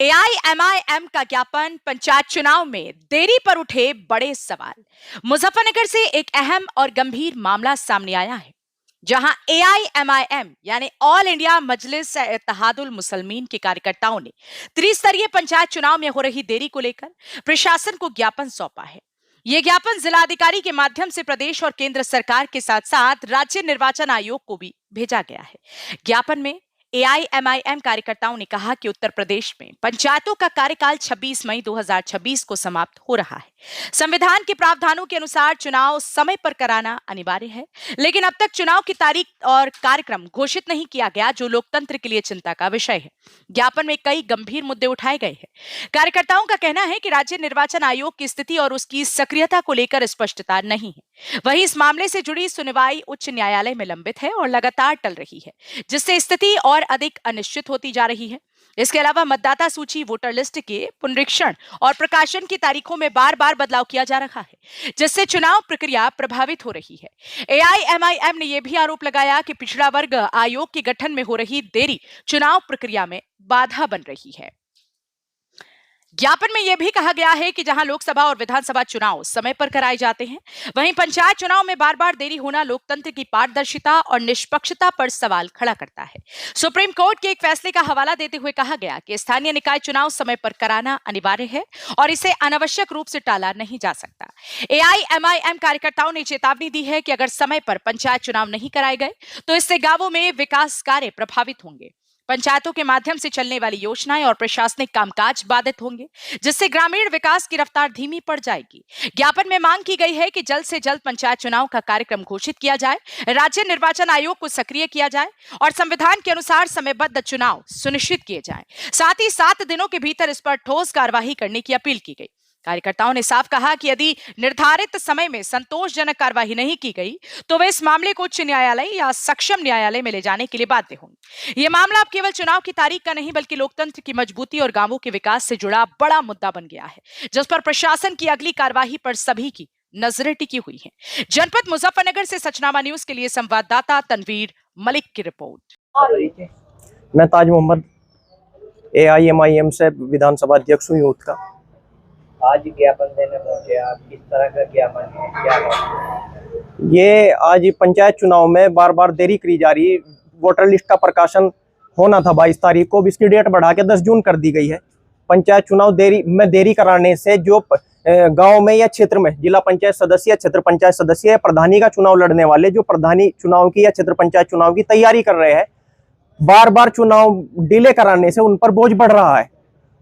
AIMIM का ज्ञापन, पंचायत चुनाव में देरी पर उठे बड़े सवाल। मुजफ्फरनगर से एक अहम और गंभीर मामला सामने आया है, जहां एआईएमआईएम यानी ऑल इंडिया मजलिस इत्तेहादुल मुसलमीन के कार्यकर्ताओं ने त्रिस्तरीय पंचायत चुनाव में हो रही देरी को लेकर प्रशासन को ज्ञापन सौंपा है। यह ज्ञापन जिलाधिकारी के माध्यम से प्रदेश और केंद्र सरकार के साथ साथ राज्य निर्वाचन आयोग को भी भेजा गया है। ज्ञापन में एआईएमआईएम कार्यकर्ताओं ने कहा कि उत्तर प्रदेश में पंचायतों का कार्यकाल 26 मई 2026 को समाप्त हो रहा है। संविधान के प्रावधानों के अनुसार चुनाव समय पर कराना अनिवार्य है, लेकिन अब तक चुनाव की तारीख और कार्यक्रम घोषित नहीं किया गया, जो लोकतंत्र के लिए चिंता का विषय है। ज्ञापन में कई गंभीर मुद्दे उठाए गए हैं। कार्यकर्ताओं का कहना है कि राज्य निर्वाचन आयोग की स्थिति और उसकी सक्रियता को लेकर स्पष्टता नहीं है। वहीं इस मामले से जुड़ी सुनवाई उच्च न्यायालय में लंबित है और लगातार टल रही है, जिससे स्थिति और अधिक अनिश्चित होती जा रही है। इसके अलावा मतदाता सूची, वोटर लिस्ट के पुनरीक्षण और प्रकाशन की तारीखों में बार-बार बदलाव किया जा रहा है, जिससे चुनाव प्रक्रिया प्रभावित हो रही है। एआईएमआईएम ने यह भी आरोप लगाया कि पिछड़ा वर्ग आयोग के गठन में हो रही देरी चुनाव प्रक्रिया में बाधा बन रही है। ज्ञापन में यह भी कहा गया है कि जहां लोकसभा और विधानसभा चुनाव समय पर कराए जाते हैं, वहीं पंचायत चुनाव में बार-बार देरी होना लोकतंत्र की पारदर्शिता और निष्पक्षता पर सवाल खड़ा करता है। सुप्रीम कोर्ट के एक फैसले का हवाला देते हुए कहा गया कि स्थानीय निकाय चुनाव समय पर कराना अनिवार्य है और इसे अनावश्यक रूप से टाला नहीं जा सकता। एआईएमआईएम कार्यकर्ताओं ने चेतावनी दी है कि अगर समय पर पंचायत चुनाव नहीं कराए गए तो इससे गांवों में विकास कार्य प्रभावित होंगे, पंचायतों के माध्यम से चलने वाली योजनाएं और प्रशासनिक कामकाज बाधित होंगे, जिससे ग्रामीण विकास की रफ्तार धीमी पड़ जाएगी। ज्ञापन में मांग की गई है कि जल्द से जल्द पंचायत चुनाव का कार्यक्रम घोषित किया जाए, राज्य निर्वाचन आयोग को सक्रिय किया जाए और संविधान के अनुसार समयबद्ध चुनाव सुनिश्चित किए जाएं। साथ ही 7 दिनों के भीतर इस पर ठोस कार्यवाही करने की अपील की गई। कार्यकर्ताओं ने साफ कहा कि यदि निर्धारित समय में संतोषजनक कार्यवाही नहीं की गई तो वे इस मामले को उच्च न्यायालय या सक्षम न्यायालय में ले जाने के लिए बाध्य होंगे। यह मामला अब केवल चुनाव की तारीख का नहीं, बल्कि लोकतंत्र की मजबूती और गांवों के विकास से जुड़ा बड़ा मुद्दा बन गया है, जिस पर प्रशासन की अगली कार्यवाही पर सभी की नजरें टिकी हुई हैं। जनपद मुजफ्फरनगर से सचनामा न्यूज के लिए संवाददाता तनवीर मलिक की रिपोर्ट। मैं ताज मोहम्मद, एआईएमआईएम से विधानसभा अध्यक्ष हूँ यूथ का। आज ज्ञापन देने पहुंचे आप, किस तरह का ज्ञापन है, क्या है? ये आज पंचायत चुनाव में बार बार देरी करी जा रही। वोटर लिस्ट का प्रकाशन होना था 22 तारीख को, इसकी डेट बढ़ा के 10 जून कर दी गई है। पंचायत चुनाव देरी कराने से जो गांव में या क्षेत्र में जिला पंचायत सदस्य या क्षेत्र पंचायत सदस्य या प्रधानी का चुनाव लड़ने वाले जो प्रधानी चुनाव की या क्षेत्र पंचायत चुनाव की तैयारी कर रहे हैं, बार बार चुनाव डिले कराने से उन पर बोझ बढ़ रहा है।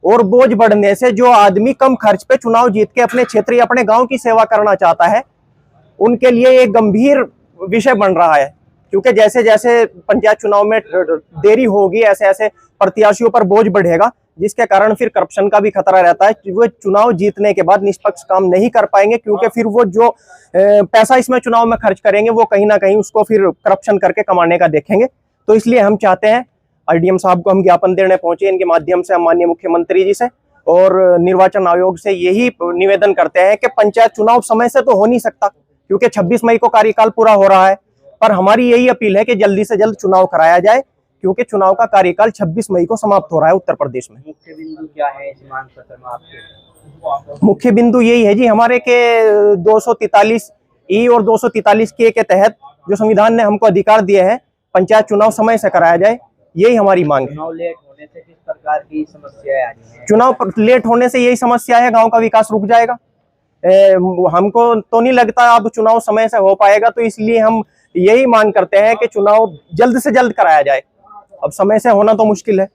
और बोझ बढ़ने से जो आदमी कम खर्च पे चुनाव जीत के अपने क्षेत्र या अपने गांव की सेवा करना चाहता है, उनके लिए एक गंभीर विषय बन रहा है। क्योंकि जैसे जैसे पंचायत चुनाव में देरी होगी, ऐसे ऐसे प्रत्याशियों पर बोझ बढ़ेगा, जिसके कारण फिर करप्शन का भी खतरा रहता है। वो चुनाव जीतने के बाद निष्पक्ष काम नहीं कर पाएंगे, क्योंकि फिर वो जो पैसा इसमें चुनाव में खर्च करेंगे वो कहीं ना कहीं उसको फिर करप्शन करके कमाने का देखेंगे। तो इसलिए हम चाहते हैं, आरडीएम साहब को हम ज्ञापन देने पहुंचे, इनके माध्यम से हम माननीय मुख्यमंत्री जी से और निर्वाचन आयोग से यही निवेदन करते हैं कि पंचायत चुनाव समय से तो हो नहीं सकता, क्योंकि 26 मई को कार्यकाल पूरा हो रहा है। पर हमारी यही अपील है कि जल्दी से जल्द चुनाव कराया जाए, क्योंकि चुनाव का कार्यकाल 26 मई को समाप्त हो रहा है उत्तर प्रदेश में। मुख्य बिंदु क्या है इस मांग पत्र में आपके? मुख्य बिंदु यही है जी, हमारे के 243E और 243K के तहत जो संविधान ने हमको अधिकार दिए हैं, पंचायत चुनाव समय से कराया जाए, यही हमारी मांग है। चुनाव लेट होने से किस प्रकार की समस्याएं आ रही हैं? चुनाव लेट होने से यही समस्या है, गांव का विकास रुक जाएगा। हमको तो नहीं लगता अब चुनाव समय से हो पाएगा, तो इसलिए हम यही मांग करते हैं कि चुनाव जल्द से जल्द कराया जाए। अब समय से होना तो मुश्किल है।